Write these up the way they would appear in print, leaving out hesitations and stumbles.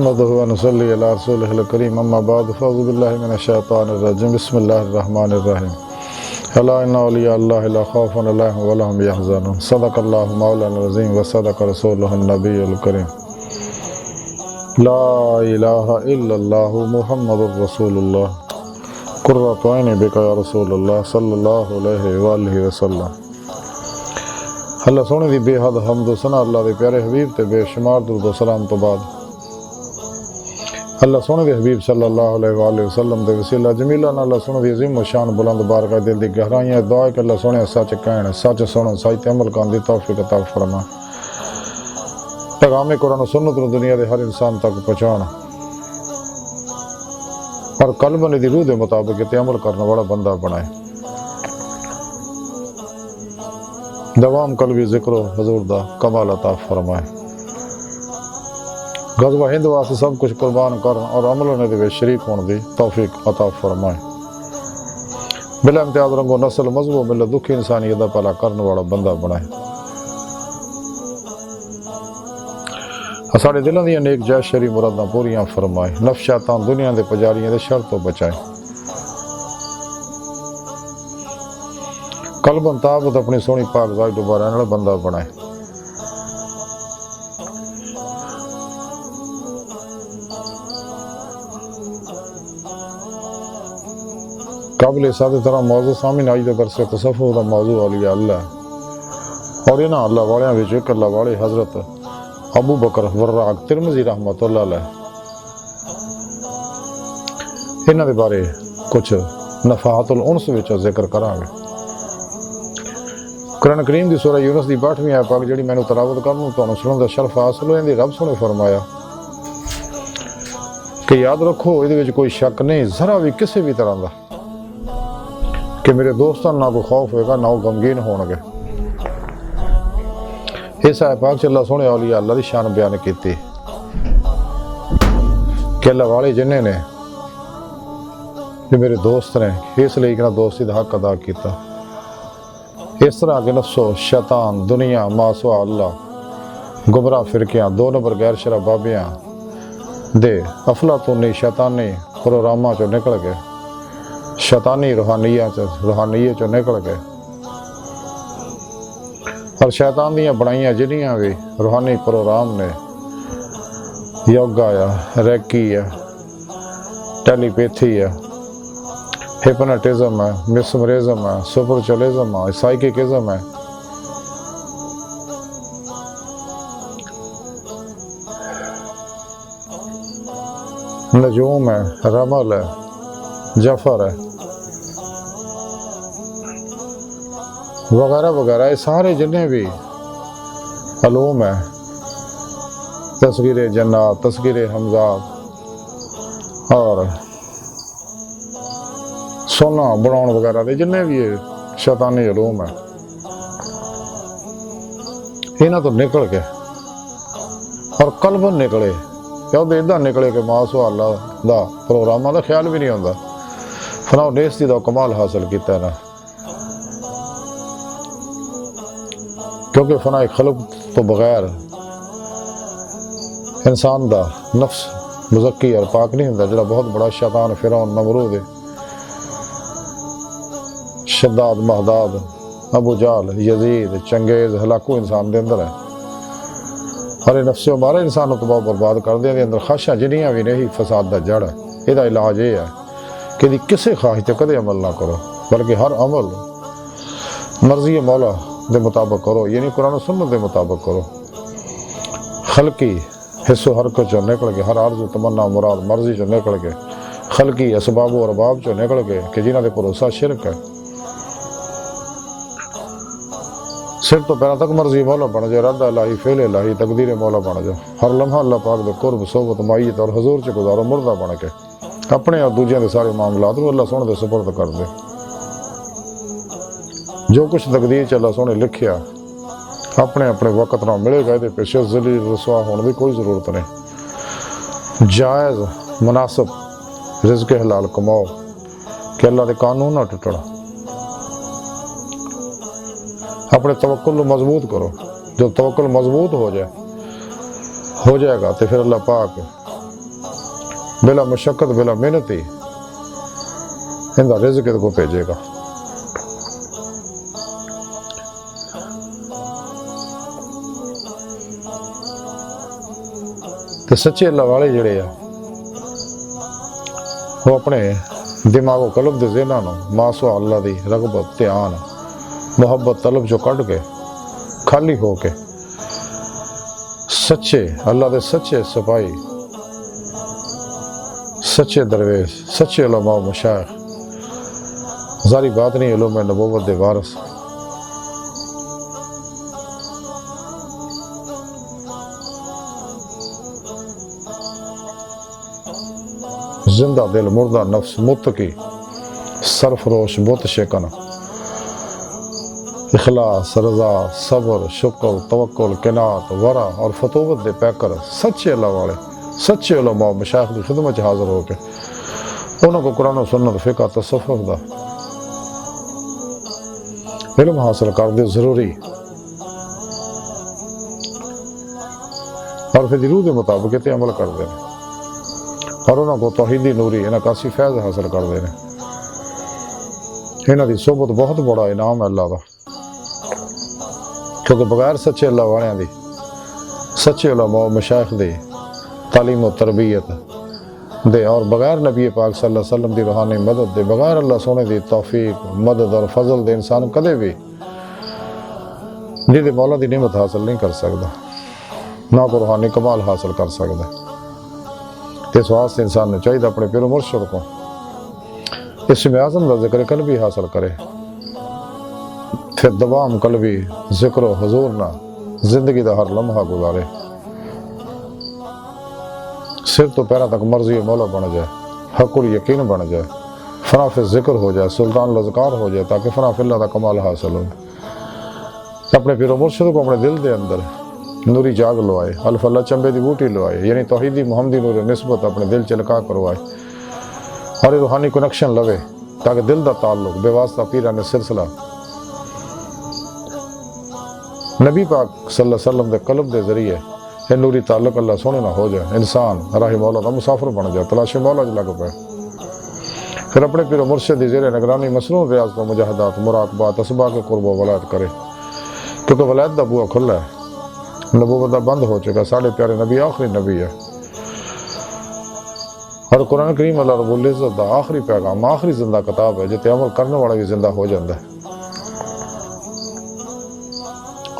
نحمده ونصلي على رسوله الكريم اما بعد فاعوذ بالله من الشيطان الرجيم بسم الله الرحمن الرحيم الا ان اولیاء اللہ لا خوف علیہم ولا هم يحزنون صدق اللہ مولانا العظیم وصدق رسولہ النبی الکریم لا الہ الا اللہ محمد رسول اللہ قرۃ عین بک یا رسول اللہ صلی اللہ علیہ وآلہ وسلم۔ اللہ سونے دی بے حد حمد و ثنا اللہ دے پیارے حبیب تے بے شمار درود و سلام تو بعد اللہ سونے دے حبیب صلی اللہ علیہ وآلہ وسلم دے وسیلہ جمیلہ نہ اللہ سونے دی عظیم و شان بلند بارگاہ دل دی گہرائیاں دعا ہے کہ اللہ سونے سچ کہن سچ سنن سچ عمل کرن دی توفیق عطا فرما، پیغام قرآن و سنت نو دنیا دے ہر انسان تک پہنچانا اور قلب دی روح دے مطابق تے عمل کرنے والا بندہ بنائے۔ دوام قلبی ذکر و حضور دا کمال عطا فرمائے، غزوہ ہند واسطے سب کچھ قربان کرن اور عملوں نے دے شریک ہون دی توفیق عطا فرمائے، بلا امتیاز رنگ و نسل مذہب و ملت دکھی انسانیت دا پلا کرنے والا بندہ بنائے۔ ساڑے دلوں دیا نیک جائز شری مراداں پوریاں فرمائے، نفس شیطان دنیا دے پجاریاں دے شر تو بچائے، قلباً تابت اپنی سونی پاک ذات دوبارہ رہنے والا بندہ بنائے۔ قابل سادہ طرح موضوع سامنے آئی دا درس تصوف دا موضوع علیہ اللہ اور انہاں اللہ والیاں وچ ایک اللہ والے حضرت ابوبکر وراق ترمذی رحمتہ اللہ علیہ انہاں دے بارے کچھ نفحات الانس وچ ذکر کراں گے۔ قرآن کریم دی سورہ یونس دی 62ویں آیت پاک جڑی مینوں تلاوت کرن تو سنن دا شرف حاصل ہوئے دی رب سنے فرمایا کہ یاد رکھو یہ وچ کوئی شک نہیں ذرا بھی کسی بھی طرح دا کہ میرے دوستان نہ کوئی خوف ہوئے گا نہ وہ غمگین ہون گے۔ اس آیت پاک اللہ سونے اولیاء اللہ دی شان بیان کیتی کہ اللہ والے جنہیں نے جو میرے دوست نے اس لیے کہ دوستی دا حق ادا کیتا، اس طرح کے نفس و شیطان دنیا ما سوا اللہ گمراہ فرقیاں دو نمبر غیر شرع بابیاں دے افلاطونی شیطانی پروگراماں چو نکل گئے، شیطانی روحانیت چو نکل گئے اور شیطان دیاں بنائیاں جنیاں بھی روحانی پروگرام نے یوگا ہے، ریکی ہے، ٹیلی پیتھی ہے، ہپناٹزم ہے، مسمرزم ہے، سپرچلزم ہے، سائیککزم ہے، نجوم ہے، رمل ہے، جفر ہے وغیرہ وغیرہ، یہ سارے جتنے بھی علوم ہیں، تصغیر جنات، تصغیر حمزات اور سونا بناؤن وغیرہ دے جتنے بھی شیطانی علوم ہیں انہاں تو نکل کے اور قلب نکلے یا ادھا نکلے کہ ماسو اللہ دا پروگرامہ دا خیال بھی نہیں ہوندہ فلاں نیستی دا کمال حاصل کیتا ہے نا، کیونکہ فنا خلق تو بغیر انسان دا نفس مزکی اور پاک نہیں ہوتا، جڑا بہت بڑا شیطان فرعون نمرود شداد مہداد ابو جال یزید چنگیز ہلاکو انسان دے اندر ہے اور یہ نفس و مارا انسان کو بہت برباد کر دیا دے اندر خواہشاں جنیاں بھی نہیں فساد دا جڑ ہے۔ یہ دا علاج یہ ہے کہ دی کسی خواہش تے کدے عمل نہ کرو بلکہ ہر عمل مرضی مولا دے مطابق کرو، یعنی قرآن و سنت دے مطابق کرو، خلقی حص و حرکت چو نکل کے ہر عرض و تمنا مراد مرضی چو نکل کے خلقی اسباب و ارباب چو نکل کے کہ جنہ دے پروسہ شرک ہے، صرف تو پہلا تک مرضی مولا بن جائے، رد الہی فعل الہی تقدیر مولا بن جائے، ہر لمحہ اللہ پاک دے قرب صحبت معیت اور حضور چ گزارو، مردہ بن کے اپنے اور دوجیاں دے سارے معاملات کو اللہ سونے دے سپرد کر دے، جو کچھ تقدیر چ اللہ سونے لکھیا اپنے اپنے وقت نہ ملے گا، یہ پیچھے ذلیل رسوا ہونے کی کوئی ضرورت نہیں، جائز مناسب رزق حلال کماؤ کہ اللہ دے قانون نہ ٹوٹنا، اپنے توکل کو مضبوط کرو، جب توکل مضبوط ہو جائے گا تو پھر اللہ پاک بلا مشقت بلا محنت ہی اندہ رزق کو بھیجے گا۔ تو سچے اللہ والے جڑے ہیں وہ اپنے دماغ و قلب دے ذہناں نوں ماسوا اللہ دی رغبت دھیان محبت طلب جو کٹ کے خالی ہو کے سچے اللہ دے سچے سپاہی سچے درویش سچے علماء و مشائخ ظاہری بات نہیں علوم نبوت دے وارث زندہ دل مردہ نفس متقی سرفروش بت شکن اخلاص رضا صبر شکر توکل قناعت ورع اور فتوت دے پیکر سچے اللہ والے سچے علماء مشائخ کی خدمت حاضر ہو کے انہوں کو قرآن و سنت فقہ تصوف دا علم حاصل کر دے ضروری اور پھر روح دے مطابق تے عمل کر دے اور انہوں کو توحیدی نوری انہاں کاسی فیض حاصل کر دے انہاں دی صحبت بہت بڑا انعام ہے اللہ دا، کیونکہ بغیر سچے اللہ والیاں دی سچے علماء و مشائخ دی تعلیم و تربیت دے اور بغیر نبی پاک صلی اللہ علیہ وسلم دی روحانی مدد دے بغیر اللہ سونے دی توفیق مدد اور فضل دے انسان کدے بھی جی مولا دی نعمت حاصل نہیں کر سکتا، نہ کو روحانی کمال حاصل کر سکتا۔ اس واسطے انسان نے چاہیے اپنے پیر و مرشد کو اسم اعظم کا ذکر قلبی حاصل کرے، پھر دوام قلبی ذکر و حضور نہ زندگی دا ہر لمحہ گزارے، سر تو پیروں تک مرضی مولا بن جائے، حق الیقین بن جائے، فنا فی ذکر ہو جائے، سلطان الاذکار ہو جائے، تاکہ فنا فی اللہ دا کمال حاصل ہو۔ اپنے پیر و مرشد کو اپنے دل دے اندر نوری جاگ لوائے، الف اللہ چمبے دی بوٹی لوائے، یعنی توحیدی محمدی نور نسبت اپنے دل چلکا کروائے اور روحانی کنیکشن لوے، تاکہ دل دا تعلق بے واسطہ پیران سلسلہ نبی پاک صلی اللہ علیہ وسلم دے قلب دے ذریعے یہ نوری تعلق اللہ سونے نہ ہو جائے، انسان راہ مولا دا مسافر بن جائے، تلاش مولا جو لگ پائے۔ پھر اپنے پیر و مرشد دی زیر نگرانی مصنون ریاضت و مجاہدات مراقبات اسباق قرب و ولایت کرے، کیونکہ ولایت دا بوا کھلا ہے، نبوت دا بند ہو چکا، ساڑھے پیارے نبی آخری نبی ہے، اور قرآن کریم اللہ رب العزت دا آخری پیغام آخری زندہ کتاب ہے جتے عمل کرنے والا بھی زندہ ہو جاندہ ہے،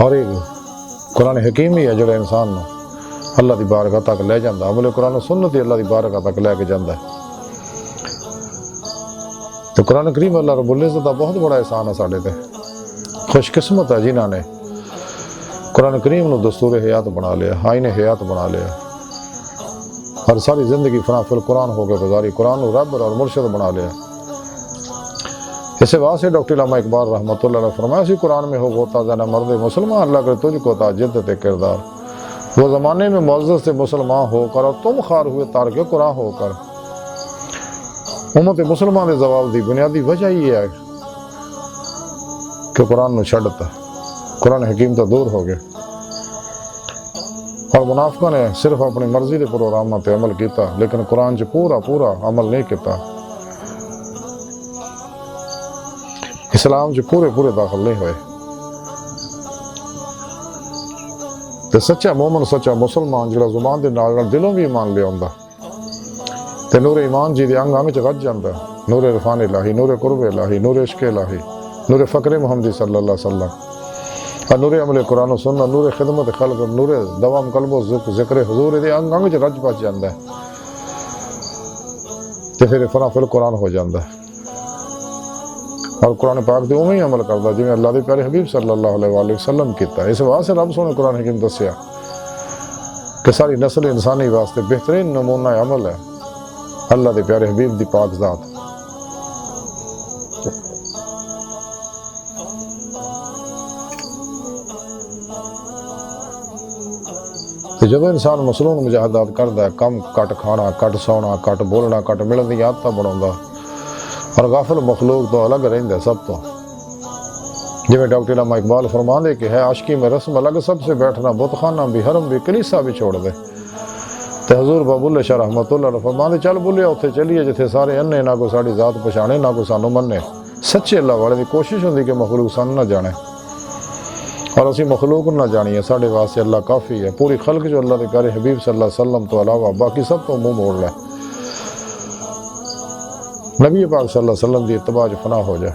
اور ایک قرآن حکیم ہی ہے جڑا انسان نو اللہ دی بارگاہ تک لے جاندہ، عمل قرآن و سنت ہی اللہ دی بارگاہ تک لے کے جاندہ ہے۔ تو قرآن کریم اللہ رب العزت دا بہت بڑا احسان ہے ساڑھے تے، خوش قسمت ہے جنہاں نے قرآن کریم نو دستور حیات بنا لیا، آئین حیات بنا لیا، اور ساری زندگی فنا فی القرآن ہو کے گزاری، قرآن نو رب اور مرشد بنا لیا۔ اسے واسطے ڈاکٹر علامہ اقبال رحمتہ اللہ علیہ فرمایا اسی قرآن میں ہو غوطہ زنہ مرد مسلمان، اللہ کرے تجھ کو تا جدت کردار، وہ زمانے میں معزز سے مسلمان ہو کر اور تم خار ہوئے تارک قرآن ہو کر۔ امت مسلمان دے زوال دی بنیادی وجہ یہ ہے کہ قرآن نو چھڑتا، قرآن حکیم تو دور ہو گئے، اور منافقہ نے صرف اپنی مرضی دے پروگرامات تے عمل کیتا، لیکن قرآن چ پورا عمل نہیں کیتا، اسلام چ پورے داخل نہیں ہوئے۔ تے سچا مومن سچا مسلمان جڑا زبان دے نال دلوں بھی ایمان لے آندا تے نور ایمان جی دے انگ انگ چ رج جاندا، نور عرفان الہی، نور قرب الہی، نور عشق الہی، نور فقر محمدی صلی اللہ علیہ وسلم، اور نور عمل قرآن و سنت، نور خدمت خلق، نور دوام قلب و ذکر حضور دے انگ انگ چ رج بچ جاندا ہے، تے پھر فنا فی القرآن ہو جاندا ہے، اور قرآن پاک دے اوویں ہی عمل کردا جویں اللہ دے پیارے حبیب صلی اللہ علیہ وآلہ وسلم کیتا۔ اس واسطے رب سونے قرآن حکیم دسیا کہ ساری نسل انسانی واسطے بہترین نمونہ عمل ہے اللہ دے پیارے حبیب دی پاک ذات۔ جب انسان مسلون مجاہدات کردا ہے، کم کٹ کھانا، کٹ سونا، کٹ بولنا، کٹ ملن دی عادتاں بناوندا، اور غافل مخلوق تو الگ رہندا سب تو، جویں ڈاکٹر علامہ اقبال فرماندے کہ ہے عاشقی میں رسم الگ، سب سے بیٹھنا بت خانہ بھی حرم بھی کلیسا بھی چھوڑ دے، تو حضور بابولے شاہ رحمتہ اللہ علیہ فرماندے چل بولیا اتنے چلیے جتنے سارے انے نہ کوئی ساری ذات پچھانے نہ کوئی سانو مننے. سچے اللہ والے کی کوشش ہوندی کہ مخلوق سانو نہ جانے اور اسی مخلوق نہ جانیے. ساڈے واسطے اللہ کافی ہے. پوری خلق جو اللہ کے پیارے حبیب صلی اللہ علیہ وسلم تو علاوہ باقی سب تو منہ موڑ لے. نبی پاک صلی اللہ علیہ وسلم کی اتباع فنا ہو جائے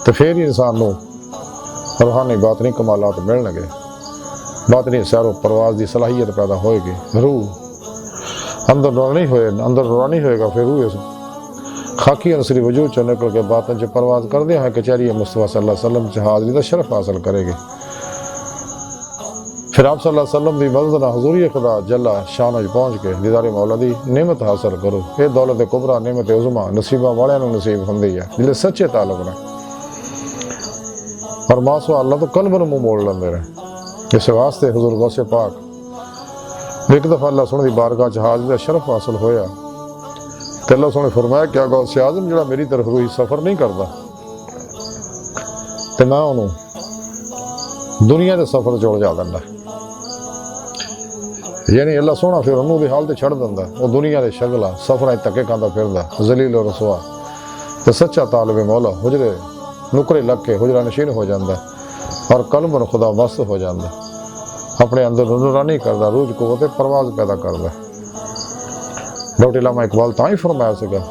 تو پھر ہی انسان نو روحانی باطنی کمالات ملن گے. باطنی سیر و پرواز دی صلاحیت پیدا ہوئے گی. روح اندر نورانی ہوئے گا. پھر روح اس خاکی عنصری وجود چو نکل کے باطن چ پرواز کر دیا ہے کچہری مصطفیٰ صلی اللہ علیہ وسلم چ حاضری دا شرف حاصل کرے گی. پھر آپ صلی اللہ علیہ وسلم دی مدد نہ حضوری خدا جلا شان وچ پہنچ کے دیدار مولا دی نعمت حاصل کرو. یہ دولت کبرا نعمت عظما نصیبہ والوں نو نصیب ہوندی ہے جلے سچے تعلق نے اور ماسو اللہ تو قلب نو منہ موڑ لیندے رہے. اس واسطے حضور غوث پاک ایک دفعہ اللہ سونے دی بارگاہ چ حاضری دا شرف حاصل ہویا تو اللہ سونے فرمایا کیا غوث اعظم جڑا میری طرف روئی سفر نہیں کردا تو میں انہوں دنیا دے سفر جوڑ جا دینا. یعنی اللہ سونا پھر انہوں دی حال تے چھڑ دینا. وہ دنیا دے شغلہ سفراں تکے کھاندا پھردا ذلیل و رسوا تو سچا طالب مولا حجرے نکرے لگ کے حجرہ نشین ہو جاندہ اور قلب اور خدا مست ہو جاندہ. اپنے اندر نورانی کردہ روح قوت پرواز پیدا کردہ. ڈاکٹر علامہ اقبال تاں ہی فرمایا سکا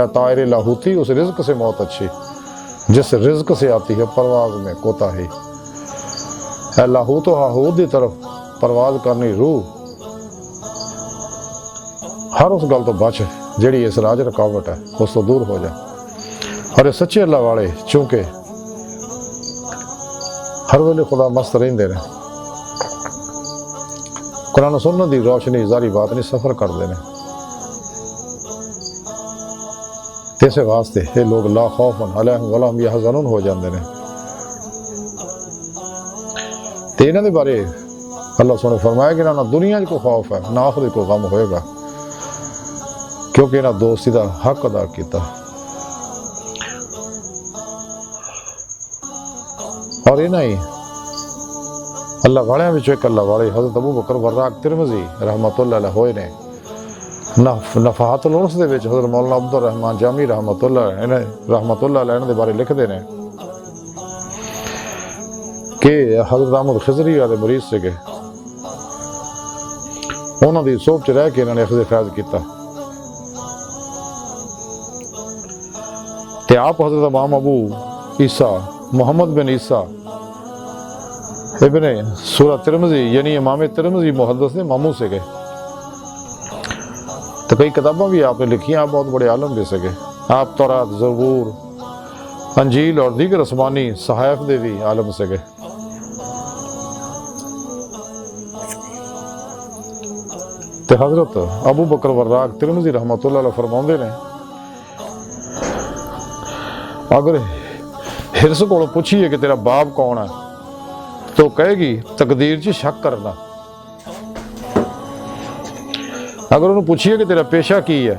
اے طائر لاہوتی اس رزق سے موت اچھی جس رزق سے آتی ہے پرواز میں کوتاہی. اے لاہوت و ہاہوت دی طرف پرواز کرنی روح ہر اس گل تو بچ جیڑی اس راج رکاوٹ ہے اس تو دور ہو جائے. اور یہ سچے اللہ والے چونکہ ہر ویلے خدا مست رہندے رہے قرآن و سنت دی روشنی ظاہری بات نہیں سفر کرتے ہیں. اس واسطے یہ لوگ لا خوف علیہم ولا هم یحزنون ہو جاندے نے. تے انہاں دے بارے اللہ سنے فرمایا کہ نہ دنیا کو خوف ہے نہ آخرت کو غم ہوئے گا کیونکہ انہاں دوستی دا حق ادا کیتا. اور یہ نہیں اللہ والے میں ایک اللہ والے حضرت ابوبکر وراق ترمذی رحمتہ اللہ علیہ ہوئے نے نفحات الانس دے وچ حضرت مولانا عبد الرحمن جامی رحمتہ اللہ علیہ دے بارے لکھ دے نے کہ حضرت احمد خضری والے مریض سے گئے انہوں دی صحبت چ رہ کے انہوں نے اخذ فیض کیتا. تے آپ حضرت امام ابو عیسیٰ محمد بن عیسیٰ ابن سورہ ترمذی یعنی امام ترمذی محدث ماموں سے گئے. تو کئی کتابیں بھی آپ نے لکھی ہیں. آپ بہت بڑے عالم بھی سے گئے. آپ تورات زبور انجیل اور دیگر آسمانی صحائف دے بھی عالم سے گئے. تو حضرت ابوبکر وراق ترمذی رحمتہ اللہ علیہ فرماندے نے اگر ہرس کو پوچھیے کہ تیرا باپ کون ہے تو کہے گی تقدیر چ شک کرنا. اگر انہوں پوچھیے کہ تیرا پیشہ کی ہے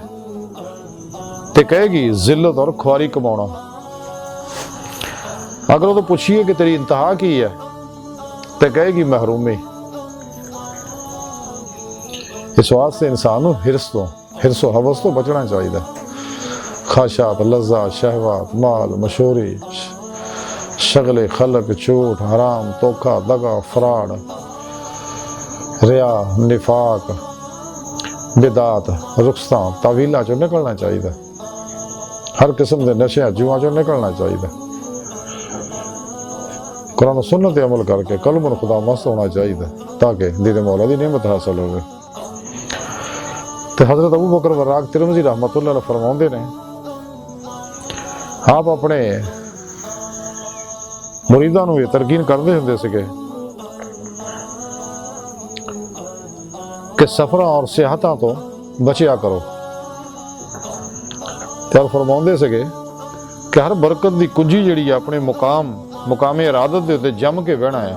تو کہے گی ذلت اور خواری کمانا. اگر انہوں پوچھیے کہ تیری انتہا کی ہے تو کہے گی محرومی. اس واسطے انسان کو ہرس و حوث تو بچنا چاہیے. خواہشات لذات شہوات مال مشہوری شغل خلق چوٹ حرام توکھا دغا فراڈ ریا نفاق بدعات رخصتاں تعویلاں چوں نکلنا چاہیے. ہر قسم دے نشے جواں چوں نکلنا چاہیے. قرآن و سنت عمل کر کے قلب خدا مست ہونا چاہیے تاکہ دید مولا دی نعمت حاصل ہوگی. تو حضرت ابوبکر وراق ترمذی رحمتہ اللہ علیہ فرماندے نے آپ اپنے مریداں نوں یہ ترغیب کردے ہوندے سکے کہ سفراں اور سیاحتاں تو بچیا کرو. اور فرماندے سکے کہ ہر برکت دی کنجی جڑی اپنے مقام ارادت دے اوتے جم کے بہنا ہے.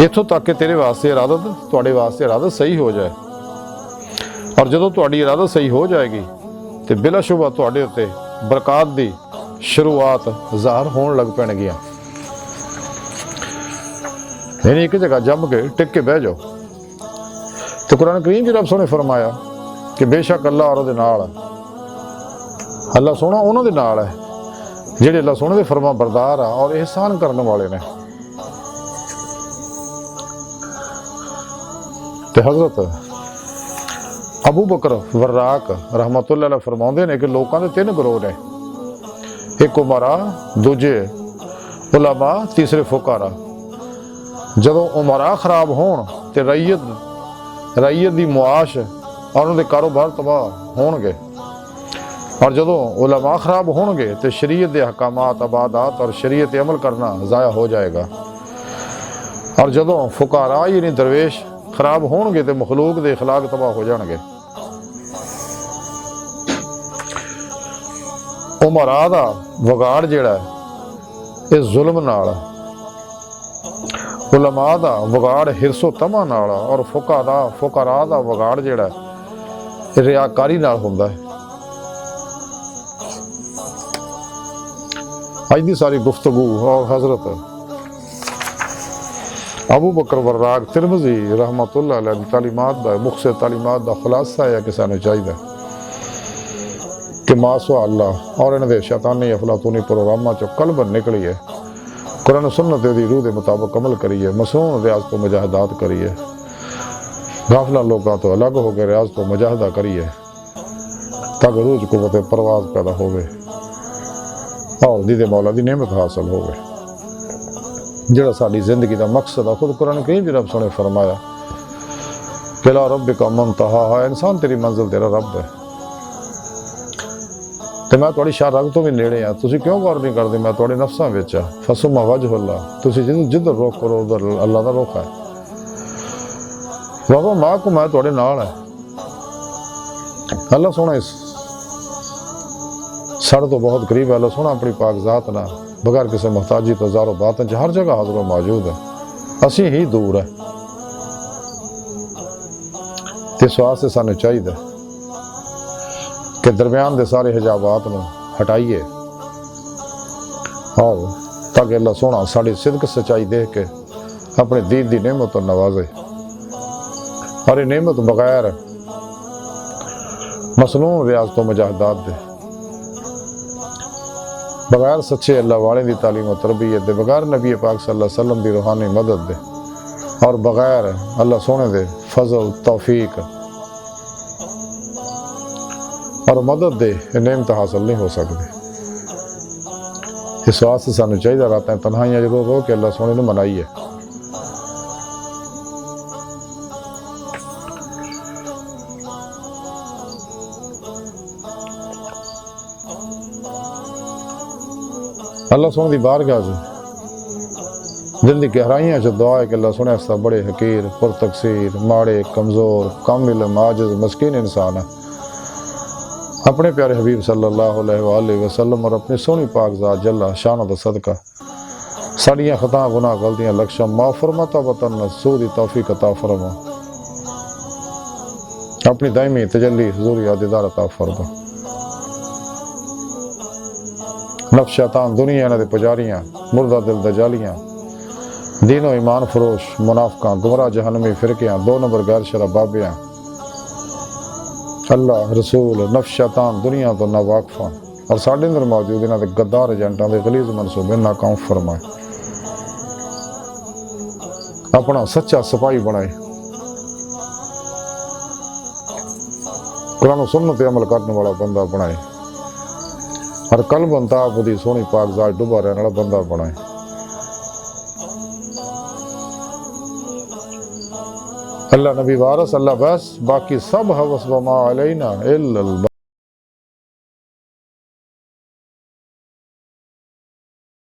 اتوں تک کہ تیرے واسطے ارادت تواڈے واسطے ارادت صحیح ہو جائے اور جدوں تواڈی ارادت صحیح ہو جائے گی تو بلا شبہ تواڈے اوتے برکات دی شروعات ظاہر ہون لگ پین گیا. یعنی ایک جگہ جم کے ٹک کے بہ جاؤ تو قرآن کریم کی رب سونے فرمایا کہ بے شک اللہ اور دے نال ہے، اللہ سونا انہوں دے نال ہے جڑے اللہ سونے دے فرما بردار آ اور احسان کرنے والے نے۔ تے حضرت ابوبکر وراق رحمتہ اللہ علیہ فرماؤندے نے کہ لوکاں دے 3 گروہ نے، ایک عمرا، دوجے علماء، تیسرے فقراء۔ جدوں عمرا خراب ہون تے رعیت دی معاش اور انہوں دے کاروبار تباہ ہون گے، اور جدوں علماء خراب ہون گے تے شریعت دے احکامات، عبادات اور شریعت عمل کرنا ضائع ہو جائے گا، اور جدوں فقراء یعنی درویش خراب ہون گے تے مخلوق دے اخلاق تباہ ہو جان گے۔ عمراء دا وگاڑ جڑا ہے اس ظلم نال، علماء دا وگاڑ حرص و طمع نال، اور فقراء دا وگاڑ جڑا ہے ریاکاری نال ہوندا ہے۔ اج دی ساری گفتگو اور حضرت ابوبکر وراق ترمذی رحمتہ اللہ علیہ تعلیمات دا مختصر تعلیمات دا خلاصہ ہے کہ سانو چاہیے کہ ما سوا اللہ اور انہاں دے شیطانی افلاطونی پروگراماں چوں قلب نکلی ہے، قرآن و سنت دی روح دے مطابق عمل کریے، مصنون ریاض تو مجاہدات کریے، غافلہ لوگاں تو الگ ہو کے ریاض تو مجاہدہ کریے تاکہ روح قوت پرواز پیدا ہوئے اور دید مولا دی نعمت حاصل ہوئے۔ جڑا ساری زندگی دا مقصد ہے، خود قرآن کریم بھی رب سنے فرمایا کہ لا ربک منتہا، انسان تیری منزل تیرا رب ہے، تے میں تھوڑی شاہ رگ تو بھی نیڑے ہاں، تسی کیوں غور نہیں کرتے میں تھوڑے نفساں وچ ہاں، فثم وجہ اللہ، تسی جدھر رخ کرو ادھر اللہ دا رخ ہے، بابا ماں کو میں تھوڑے نال ہے۔ اللہ سونا اس سڑ تو بہت قریب ہے، اللہ سونا اپنی پاک ذات نہ بغیر کسی محتاجی تو زار و باطن ہر جگہ حاضر و موجود ہے، اسی ہی دور ہے۔ اس واسطے سانو چاہیے کہ درمیان دے سارے حجابات نو ہٹائیے، اور تاکہ اللہ سونا ساری صدق سچائی دیکھ کے اپنے دین دی نعمت اور نوازے، اور یہ نعمت بغیر مصنون ریاضت و مجاہدات دے، بغیر سچے اللہ والے دی تعلیم و تربیت دے، بغیر نبی پاک صلی اللہ علیہ وسلم دی روحانی مدد دے، اور بغیر اللہ سونے دے فضل، توفیق اور مدد دے نعمت حاصل نہیں ہو سکتے۔ اس واسطے سانو چاہیے راتیں تنہائیاں جدوں رو کے اللہ سونے نے منائیے۔ اللہ سونے دی بارگاہ دل دی گہرائیاں چ دعا ہے کہ اللہ سونے اس بڑے حقیر، پر تقصیر، ماڑے، کمزور، کم علم، عاجز، مسکین انسان ہے، اپنے پیارے حبیب صلی اللہ علیہ وآلہ وسلم اور اپنی سونی پاک ذات جل شانہ دا صدقہ ساڑیاں خطاں گناہ غلطیاں لکشم معاف فرما توبتن سودی توفیق عطا فرما، اپنی دائمی تجلی حضوری عدیدار عطا فرما۔ نفس شیطان دنیا انہاں دے پجاریاں، مردہ دل دجالیاں، دین و ایمان فروش منافقاں، گمراہ جہنمی فرقیاں، 2 نمبر غیر شرع بابیاں، اللہ رسول نفس شیطان دنیا تو ناواقفاں اور ساڈے اندر موجود انہاں دے غدار ایجنٹاں دے غلیظ منصوبے ناکام فرمائے، اپنا سچا سپاہی بنائے، قرآن و سنت پہ عمل کرنے والا بندہ بنائے، ہر قلب انتاب دی سونی پاک ذات ڈوبا رہنے والا بندہ بنائے۔ اللہ نبی وارث، اللہ بس، باقی سب حوث وما علینا الا